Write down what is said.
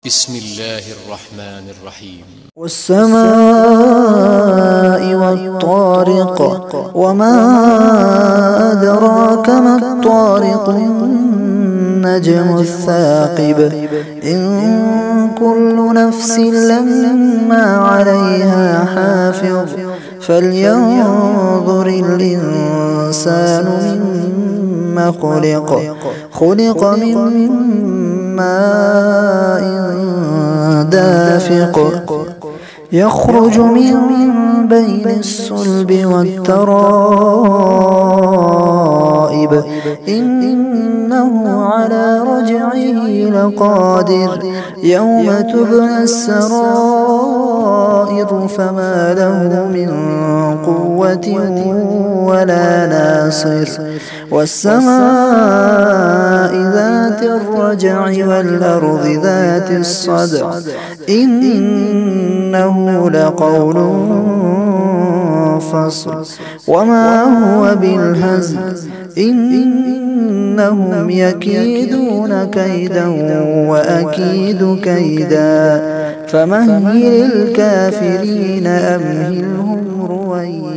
بسم الله الرحمن الرحيم. والسماء والطارق وما أدراك ما الطارق النجم الثاقب إن كل نفس لما عليها حافظ فلينظر الإنسان مما خلق من ماء دافق يخرج من بين الصلب والترائب إنه على رجعه لقادر يوم تبلى السرائر فما له من قوة ولا ناصر والسماء ذات الرجع والأرض ذات الصدع إنه لقول فصل وما هو بالهزل إنهم يكيدون كيدا وأكيد كيدا فمهل الكافرين أمهلهم رويدا.